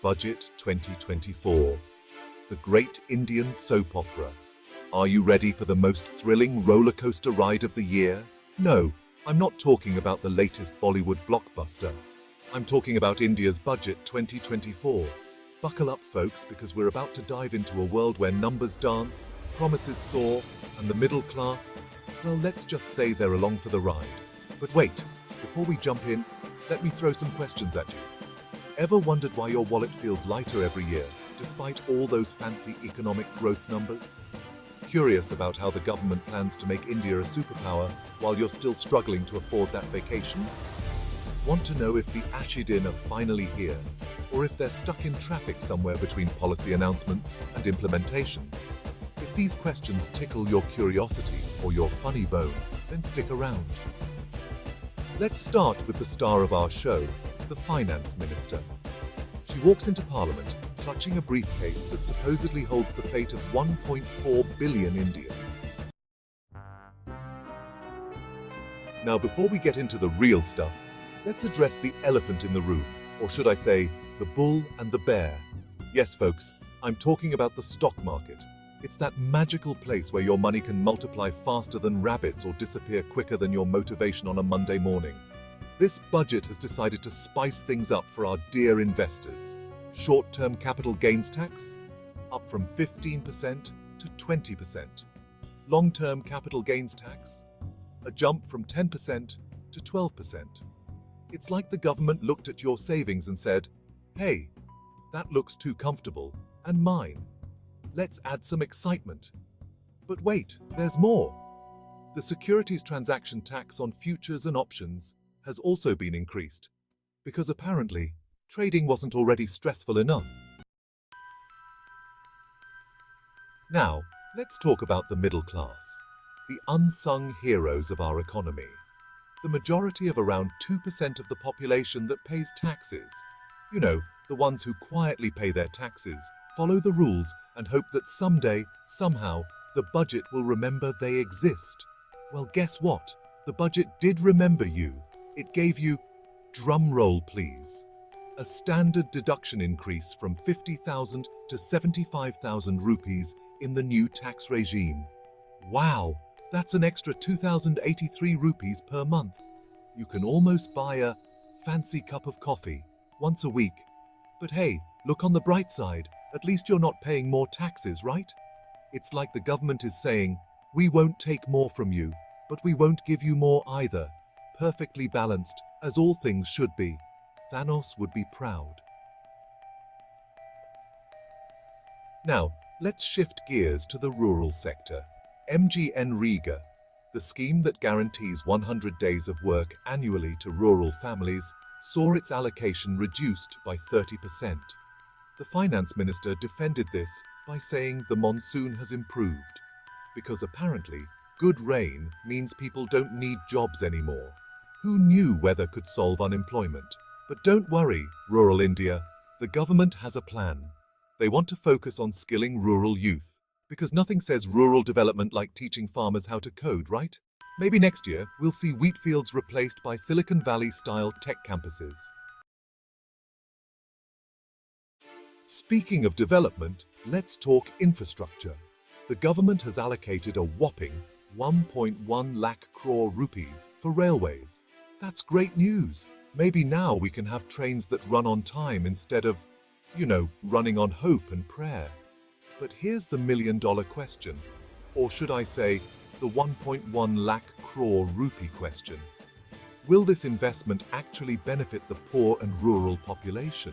Budget 2024, the great Indian soap opera. Are you ready for the most thrilling rollercoaster ride of the year? No, I'm not talking about the latest Bollywood blockbuster. I'm talking about India's Budget 2024. Buckle up, folks, because we're about to dive into a world where numbers dance, promises soar, and the middle class, well, let's just say they're along for the ride. But wait, before we jump in, let me throw some questions at you. Ever wondered why your wallet feels lighter every year, despite all those fancy economic growth numbers? Curious about how the government plans to make India a superpower while you're still struggling to afford that vacation? Want to know if the Acche din are finally here, or if they're stuck in traffic somewhere between policy announcements and implementation? If these questions tickle your curiosity or your funny bone, then stick around. Let's start with the star of our show, the Finance Minister. She walks into Parliament clutching a briefcase that supposedly holds the fate of 1.4 billion Indians. Now, before we get into the real stuff, let's address the elephant in the room, or should I say, the bull and the bear. Yes, folks, I'm talking about the stock market. It's that magical place where your money can multiply faster than rabbits or disappear quicker than your motivation on a Monday morning. This budget has decided to spice things up for our dear investors. Short-term capital gains tax, up from 15% to 20%. Long-term capital gains tax, a jump from 10% to 12%. It's like the government looked at your savings and said, "Hey, that looks too comfortable, and mine. Let's add some excitement." But wait, there's more. The securities transaction tax on futures and options has also been increased, because apparently, trading wasn't already stressful enough. Now, let's talk about the middle class, the unsung heroes of our economy. The majority of around 2% of the population that pays taxes. You know, the ones who quietly pay their taxes, follow the rules, and hope that someday, somehow, the budget will remember they exist. Well, guess what? The budget did remember you. It gave you, drum roll please, a standard deduction increase from 50,000 to 75,000 rupees in the new tax regime. Wow, that's an extra 2,083 rupees per month. You can almost buy a fancy cup of coffee once a week. But hey, look on the bright side, at least you're not paying more taxes, right? It's like the government is saying, we won't take more from you, but we won't give you more either. Perfectly balanced, as all things should be. Thanos would be proud. Now, let's shift gears to the rural sector. MGNREGA, the scheme that guarantees 100 days of work annually to rural families, saw its allocation reduced by 30%. The finance minister defended this by saying the monsoon has improved, because apparently good rain means people don't need jobs anymore. Who knew weather could solve unemployment? But don't worry, rural India, the government has a plan. They want to focus on skilling rural youth, because nothing says rural development like teaching farmers how to code, right? Maybe next year we'll see wheat fields replaced by Silicon Valley-style tech campuses. Speaking of development, let's talk infrastructure. The government has allocated a whopping 1.1 lakh crore rupees for railways. That's great news. Maybe now we can have trains that run on time instead of, running on hope and prayer. But here's the million-dollar question, or should I say, the 1.1 lakh crore rupee question. Will this investment actually benefit the poor and rural population?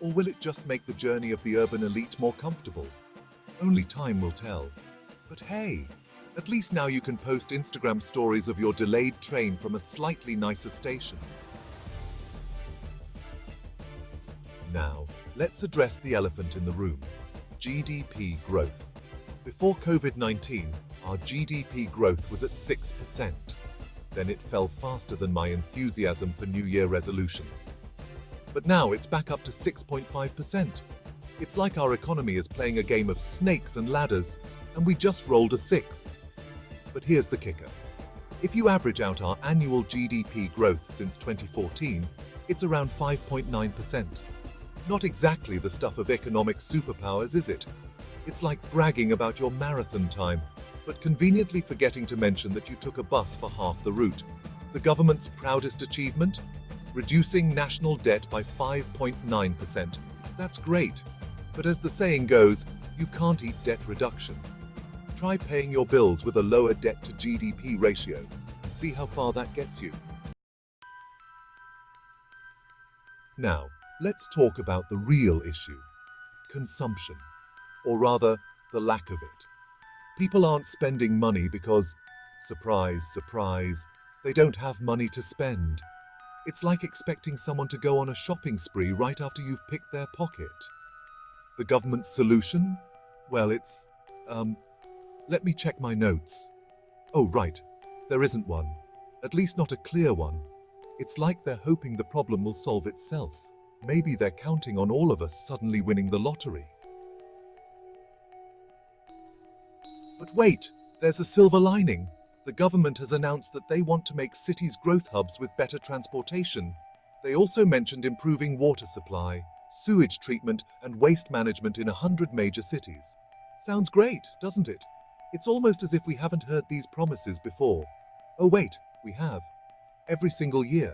Or will it just make the journey of the urban elite more comfortable? Only time will tell. But hey, at least now you can post Instagram stories of your delayed train from a slightly nicer station. Now, let's address the elephant in the room, GDP growth. Before COVID-19, our GDP growth was at 6%. Then it fell faster than my enthusiasm for New Year resolutions. But now it's back up to 6.5%. It's like our economy is playing a game of snakes and ladders, and we just rolled a 6. But here's the kicker. If you average out our annual GDP growth since 2014, it's around 5.9%. Not exactly the stuff of economic superpowers, is it? It's like bragging about your marathon time, but conveniently forgetting to mention that you took a bus for half the route. The government's proudest achievement? Reducing national debt by 5.9%. That's great. But as the saying goes, you can't eat debt reduction. Try paying your bills with a lower debt to GDP ratio and see how far that gets you. Now, let's talk about the real issue: consumption, or rather, the lack of it. People aren't spending money because, surprise, surprise, they don't have money to spend. It's like expecting someone to go on a shopping spree right after you've picked their pocket. The government's solution? Well, it's, let me check my notes. Oh, right, there isn't one. At least not a clear one. It's like they're hoping the problem will solve itself. Maybe they're counting on all of us suddenly winning the lottery. But wait, there's a silver lining. The government has announced that they want to make cities growth hubs with better transportation. They also mentioned improving water supply, sewage treatment, and waste management in 100 major cities. Sounds great, doesn't it? It's almost as if we haven't heard these promises before. Oh wait, we have. Every single year.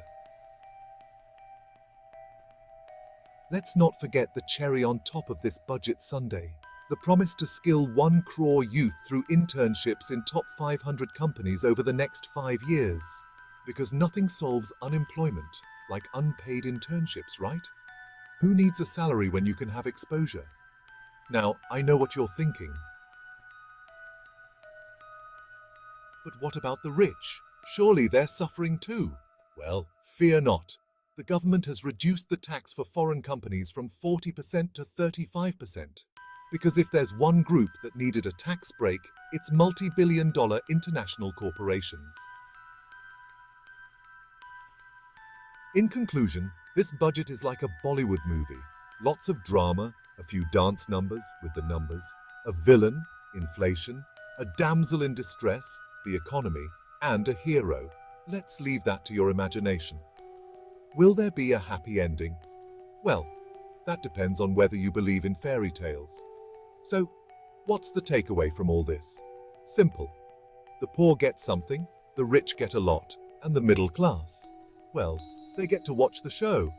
Let's not forget the cherry on top of this budget sundae. The promise to skill 1 crore youth through internships in top 500 companies over the next 5 years. Because nothing solves unemployment like unpaid internships, right? Who needs a salary when you can have exposure? Now, I know what you're thinking. But what about the rich? Surely they're suffering too. Well, fear not. The government has reduced the tax for foreign companies from 40% to 35%. Because if there's one group that needed a tax break, it's multi-billion-dollar international corporations. In conclusion, this budget is like a Bollywood movie. Lots of drama, a few dance numbers with the numbers, a villain, inflation, a damsel in distress, the economy, and a hero. Let's leave that to your imagination. Will there be a happy ending? Well, that depends on whether you believe in fairy tales. So, what's the takeaway from all this? Simple. The poor get something, the rich get a lot, and the middle class, well, they get to watch the show.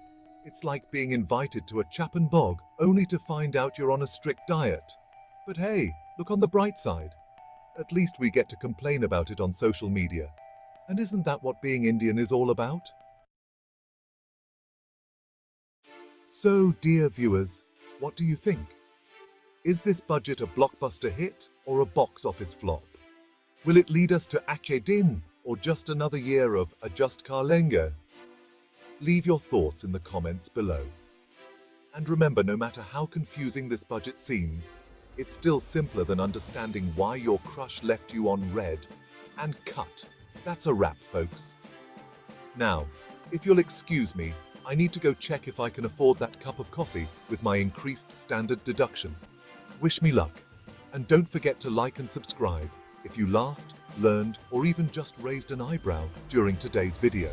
It's like being invited to a chap and bog, only to find out you're on a strict diet. But hey, look on the bright side. At least we get to complain about it on social media. And isn't that what being Indian is all about? So, dear viewers, what do you think? Is this budget a blockbuster hit or a box office flop? Will it lead us to Acche Din or just another year of Adjust Kar Lenge? Leave your thoughts in the comments below. And remember, no matter how confusing this budget seems, it's still simpler than understanding why your crush left you on red. And cut. That's a wrap, folks. Now, if you'll excuse me, I need to go check if I can afford that cup of coffee with my increased standard deduction. Wish me luck. And don't forget to like and subscribe if you laughed, learned, or even just raised an eyebrow during today's video.